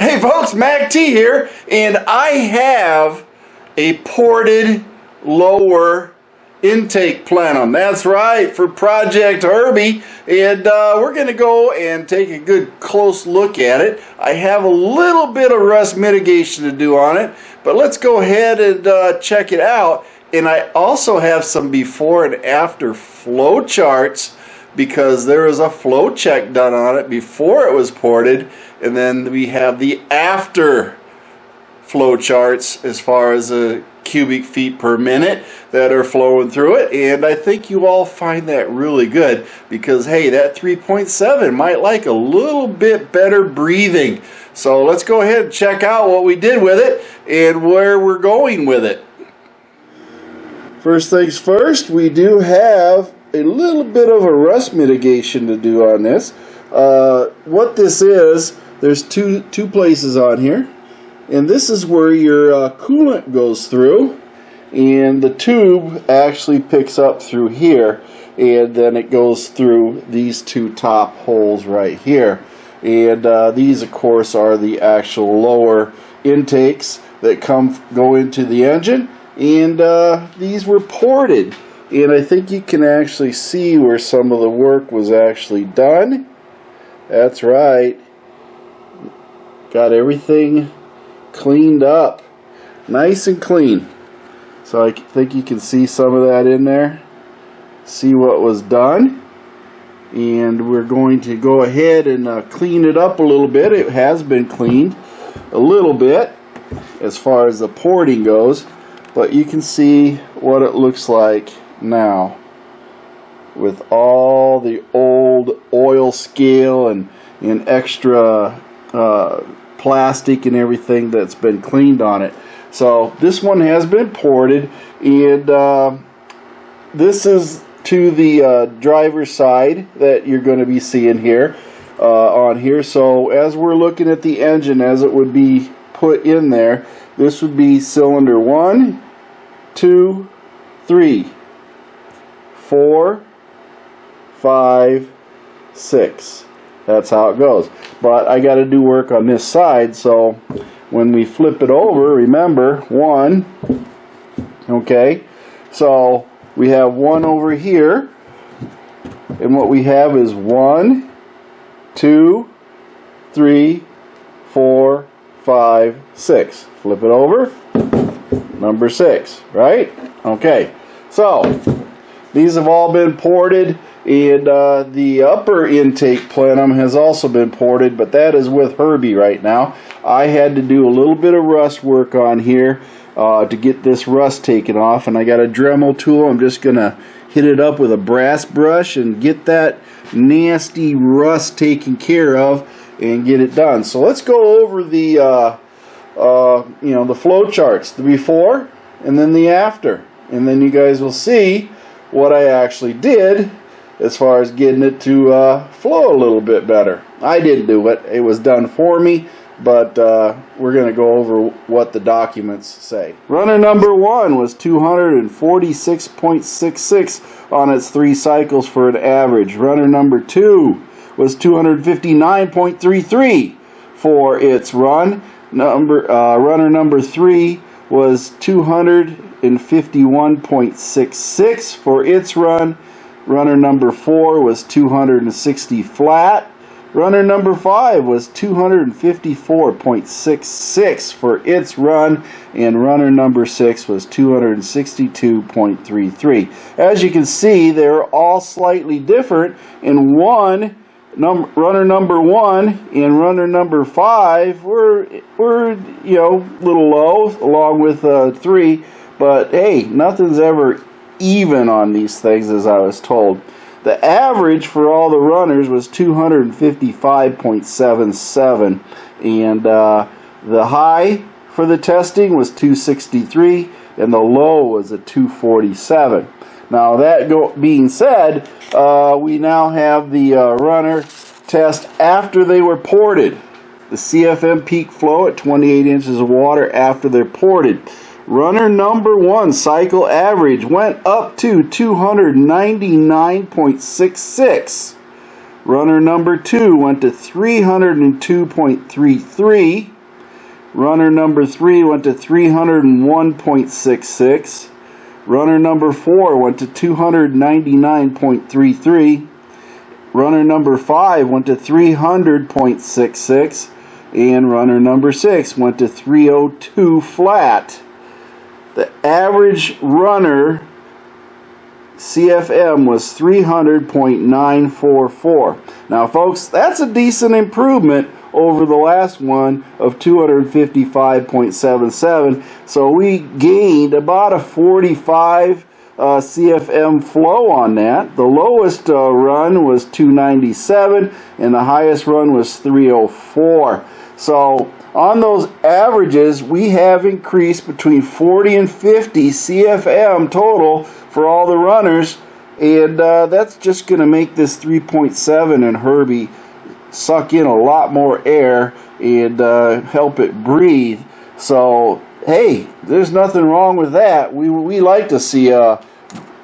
Hey folks, MacT here, and I have a ported lower intake plenum. That's right, for Project Herbie, and we're going to go and take a good close look at it. I have a little bit of rust mitigation to do on it, but let's go ahead and check it out. And I also have some before and after flow charts, because there was a flow check done on it before it was ported, and then we have the after flow charts as far as the cubic feet per minute that are flowing through it. And I think you all find that really good, because hey, that 3.7 might like a little bit better breathing. So let's go ahead and check out what we did with it and where we're going with it. First things first, we do have a little bit of a rust mitigation to do on this. What this is, there's two places on here, and this is where your coolant goes through, and the tube actually picks up through here, and then it goes through these two top holes right here. And these of course are the actual lower intakes that go into the engine, and these were ported. And I think you can actually see where some of the work was actually done. That's right. Got everything cleaned up. Nice and clean. So I think you can see some of that in there. See what was done. And we're going to go ahead and clean it up a little bit. It has been cleaned a little bit as far as the porting goes. But you can see what it looks like now with all the old oil scale and extra plastic and everything that's been cleaned on it. So this one has been ported, and this is to the driver's side that you're going to be seeing here on here. So as we're looking at the engine as it would be put in there, this would be cylinder 1, 2, 3, 4, 5, 6. That's how it goes. But I got to do work on this side, so when we flip it over, remember 1. Okay, so we have 1 over here, and what we have is 1, 2, 3, 4, 5, 6. Flip it over, number 6, right? Okay, so these have all been ported, and the upper intake plenum has also been ported, but that is with Herbie right now. I had to do a little bit of rust work on here to get this rust taken off, and I got a Dremel tool. I'm just going to hit it up with a brass brush and get that nasty rust taken care of and get it done. So let's go over the the flow charts, the before and then the after, and then you guys will see what I actually did as far as getting it to flow a little bit better. I didn't do it, it was done for me, but we're going to go over what the documents say. Runner number 1 was 246.66 on its 3 cycles for an average. Runner number 2 was 259.33 for its run. Runner number 3 was 251.66 for its run. Runner number 4 was 260 flat. Runner number 5 was 254.66 for its run, and runner number 6 was 262.33. As you can see, they're all slightly different. In runner number 1 and runner number 5 were a little low, along with 3. But hey, nothing's ever even on these things, as I was told. The average for all the runners was 255.77, and the high for the testing was 263, and the low was a 247. Now that being said, we now have the runner test after they were ported. The CFM peak flow at 28 inches of water after they're ported. Runner number 1 cycle average went up to 299.66. Runner number 2 went to 302.33. Runner number 3 went to 301.66. Runner number 4 went to 299.33. Runner number 5 went to 300.66. And runner number 6 went to 302 flat. The average runner CFM was 300.944. Now folks, that's a decent improvement over the last one of 255.77. So we gained about a 45 CFM flow on that. The lowest run was 297 and the highest run was 304. So on those averages, we have increased between 40 and 50 CFM total for all the runners, and that's just going to make this 3.7 and Herbie suck in a lot more air and help it breathe. So hey, there's nothing wrong with that. We like to see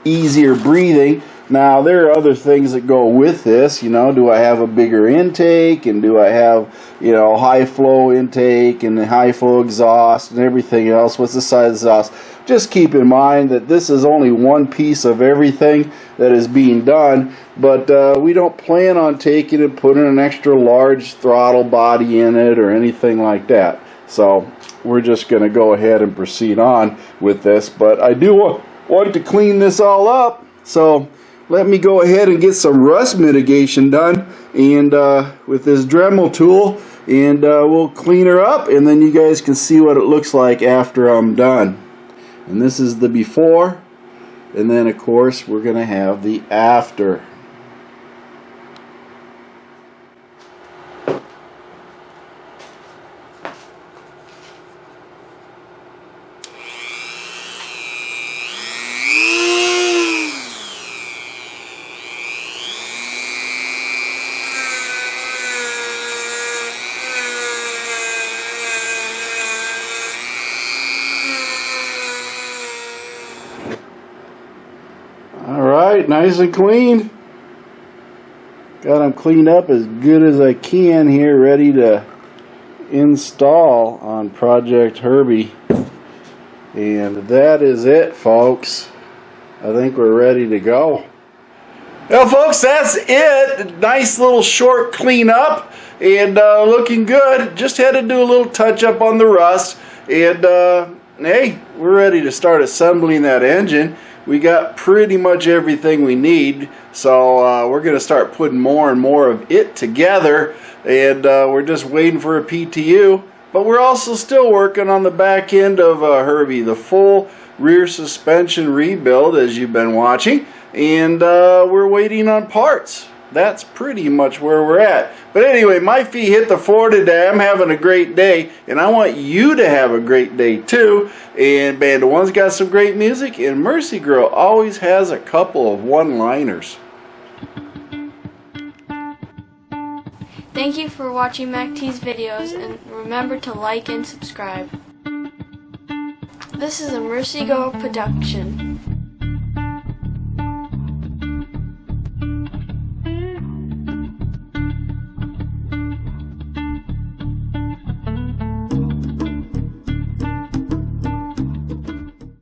easier breathing. Now there are other things that go with this. You know, do I have a bigger intake, and do I have, you know, high flow intake and high flow exhaust and everything else? What's the size of the exhaust? Just keep in mind that this is only one piece of everything that is being done, but we don't plan on taking and putting an extra large throttle body in it or anything like that. So we're just going to go ahead and proceed on with this, but I do want to clean this all up, so let me go ahead and get some rust mitigation done and with this Dremel tool, and we'll clean her up, and then you guys can see what it looks like after I'm done. And this is the before, and then of course we're going to have the after. Alright, nice and clean. Got them cleaned up as good as I can here, ready to install on Project Herbie. And that is it, folks. I think we're ready to go. Well, folks, that's it. Nice little short cleanup and looking good. Just had to do a little touch up on the rust. And hey, we're ready to start assembling that engine. We got pretty much everything we need, so we're going to start putting more and more of it together, and we're just waiting for a PTU, but we're also still working on the back end of Herbie, the full rear suspension rebuild, as you've been watching, and we're waiting on parts. That's pretty much where we're at. But anyway, my feet hit the floor today. I'm having a great day, and I want you to have a great day too. And Band of One's got some great music, and Mercy Girl always has a couple of one-liners. Thank you for watching MacT's videos, and remember to like and subscribe. This is a Mercy Girl production.